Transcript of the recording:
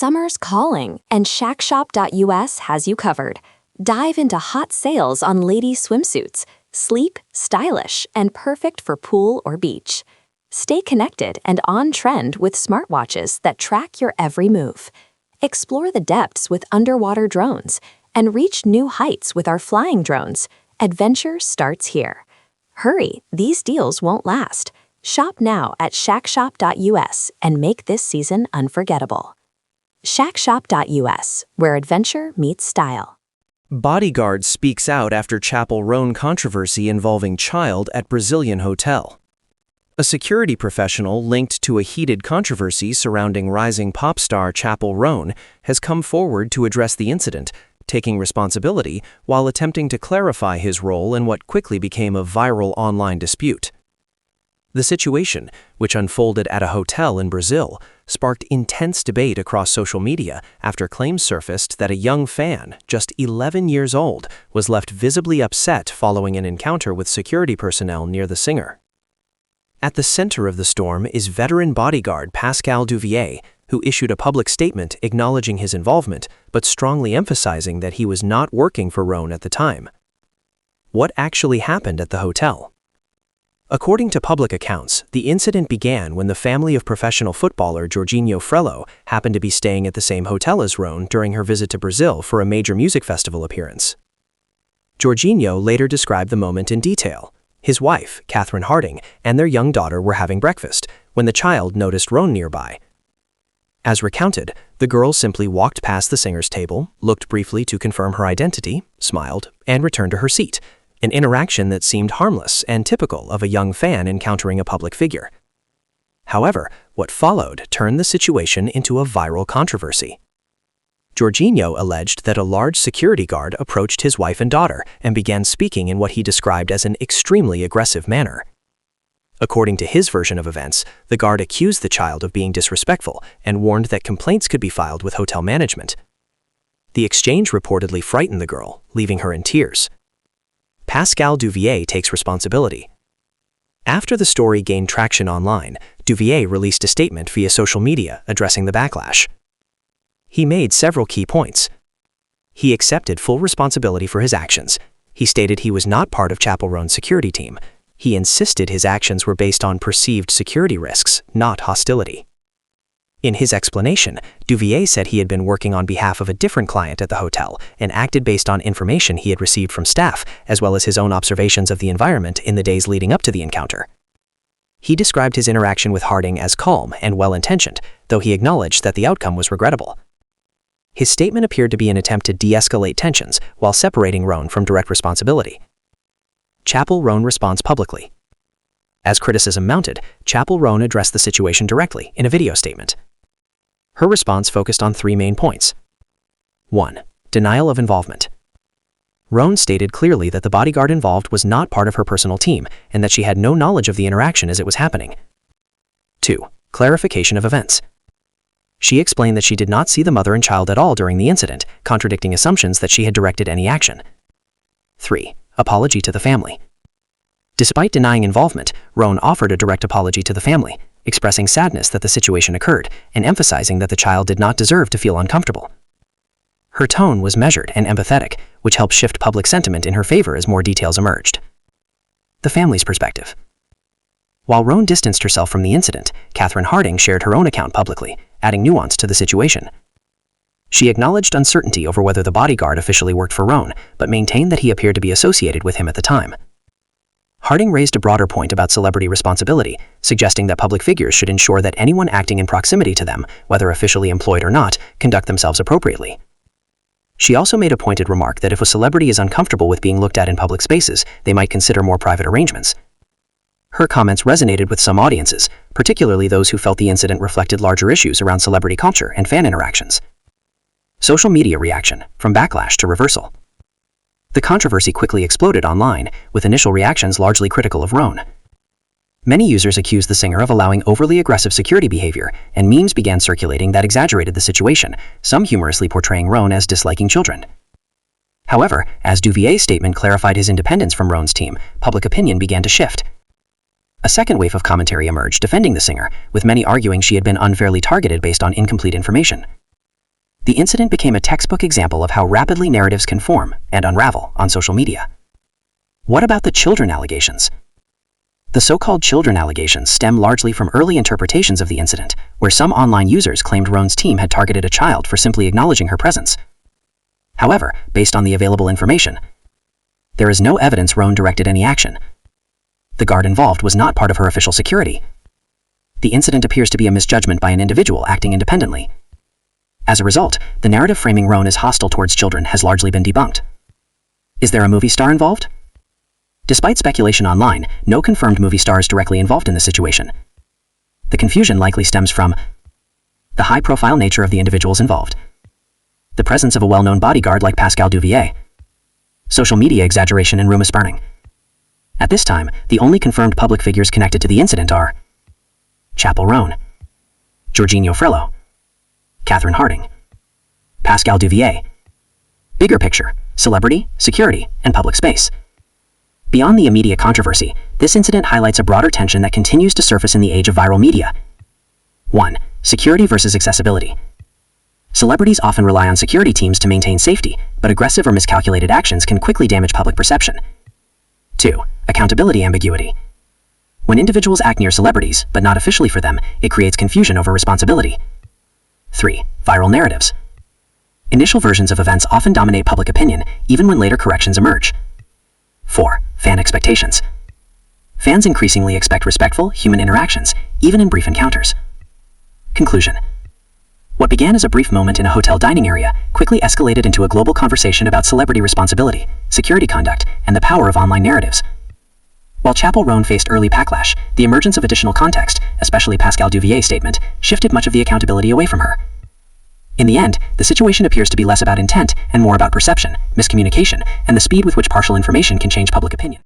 Summer's calling, and Shackshop.us has you covered. Dive into hot sales on ladies' swimsuits, sleek, stylish, and perfect for pool or beach. Stay connected and on trend with smartwatches that track your every move. Explore the depths with underwater drones and reach new heights with our flying drones. Adventure starts here. Hurry, these deals won't last. Shop now at shackshop.us and make this season unforgettable. Shackshop.us, where adventure meets style. Bodyguard speaks out after Chappell Roan controversy involving child at Brazilian hotel. A security professional linked to a heated controversy surrounding rising pop star Chappell Roan has come forward to address the incident, taking responsibility while attempting to clarify his role in what quickly became a viral online dispute. The situation, which unfolded at a hotel in Brazil, sparked intense debate across social media after claims surfaced that a young fan, just 11 years old, was left visibly upset following an encounter with security personnel near the singer. At the center of the storm is veteran bodyguard Pascal Duvier, who issued a public statement acknowledging his involvement, but strongly emphasizing that he was not working for Roan at the time. What actually happened at the hotel? According to public accounts, the incident began when the family of professional footballer Jorginho happened to be staying at the same hotel as Roan during her visit to Brazil for a major music festival appearance. Jorginho later described the moment in detail. His wife, Catherine Harding, and their young daughter were having breakfast when the child noticed Roan nearby. As recounted, the girl simply walked past the singer's table, looked briefly to confirm her identity, smiled, and returned to her seat, an interaction that seemed harmless and typical of a young fan encountering a public figure. However, what followed turned the situation into a viral controversy. Jorginho alleged that a large security guard approached his wife and daughter and began speaking in what he described as an extremely aggressive manner. According to his version of events, the guard accused the child of being disrespectful and warned that complaints could be filed with hotel management. The exchange reportedly frightened the girl, leaving her in tears. Pascal Duvier takes responsibility. After the story gained traction online, Duvier released a statement via social media addressing the backlash. He made several key points. He accepted full responsibility for his actions. He stated he was not part of Chappell Roan's security team. He insisted his actions were based on perceived security risks, not hostility. In his explanation, Duvier said he had been working on behalf of a different client at the hotel and acted based on information he had received from staff, as well as his own observations of the environment in the days leading up to the encounter. He described his interaction with Harding as calm and well-intentioned, though he acknowledged that the outcome was regrettable. His statement appeared to be an attempt to de-escalate tensions while separating Roan from direct responsibility. Chappell Roan responds publicly. As criticism mounted, Chappell Roan addressed the situation directly in a video statement. Her response focused on three main points. 1. Denial of involvement. Roan stated clearly that the bodyguard involved was not part of her personal team and that she had no knowledge of the interaction as it was happening. 2. Clarification of events. She explained that she did not see the mother and child at all during the incident, contradicting assumptions that she had directed any action. 3. Apology to the family. Despite denying involvement, Roan offered a direct apology to the family, expressing sadness that the situation occurred and emphasizing that the child did not deserve to feel uncomfortable. Her tone was measured and empathetic, which helped shift public sentiment in her favor as more details emerged. The family's perspective. While Roan distanced herself from the incident, Catherine Harding shared her own account publicly, adding nuance to the situation. She acknowledged uncertainty over whether the bodyguard officially worked for Roan, but maintained that he appeared to be associated with him at the time. Harding raised a broader point about celebrity responsibility, suggesting that public figures should ensure that anyone acting in proximity to them, whether officially employed or not, conduct themselves appropriately. She also made a pointed remark that if a celebrity is uncomfortable with being looked at in public spaces, they might consider more private arrangements. Her comments resonated with some audiences, particularly those who felt the incident reflected larger issues around celebrity culture and fan interactions. Social media reaction, from backlash to reversal. The controversy quickly exploded online, with initial reactions largely critical of Roan. Many users accused the singer of allowing overly aggressive security behavior, and memes began circulating that exaggerated the situation, some humorously portraying Roan as disliking children. However, as Duvier's statement clarified his independence from Roan's team, public opinion began to shift. A second wave of commentary emerged defending the singer, with many arguing she had been unfairly targeted based on incomplete information. The incident became a textbook example of how rapidly narratives can form and unravel on social media. What about the children allegations? The so-called children allegations stem largely from early interpretations of the incident, where some online users claimed Roan's team had targeted a child for simply acknowledging her presence. However, based on the available information, there is no evidence Roan directed any action. The guard involved was not part of her official security. The incident appears to be a misjudgment by an individual acting independently. As a result, the narrative framing Roan as hostile towards children has largely been debunked. Is there a movie star involved? Despite speculation online, no confirmed movie star is directly involved in the situation. The confusion likely stems from the high-profile nature of the individuals involved, the presence of a well-known bodyguard like Pascal Duvier, social media exaggeration and rumor spurning. At this time, the only confirmed public figures connected to the incident are Chappell Roan, Jorginho, Catherine Harding, Pascal Duvier. Bigger picture: celebrity, security, and public space. Beyond the immediate controversy, this incident highlights a broader tension that continues to surface in the age of viral media. 1. Security versus accessibility. Celebrities often rely on security teams to maintain safety, but aggressive or miscalculated actions can quickly damage public perception. 2. Accountability ambiguity. When individuals act near celebrities, but not officially for them, it creates confusion over responsibility. 3. Viral narratives. Initial versions of events often dominate public opinion, even when later corrections emerge. 4. Fan expectations. Fans increasingly expect respectful, human interactions, even in brief encounters. Conclusion. What began as a brief moment in a hotel dining area quickly escalated into a global conversation about celebrity responsibility, security conduct, and the power of online narratives. While Chappell Roan faced early backlash, the emergence of additional context, especially Pascal Duvier's statement, shifted much of the accountability away from her. In the end, the situation appears to be less about intent and more about perception, miscommunication, and the speed with which partial information can change public opinion.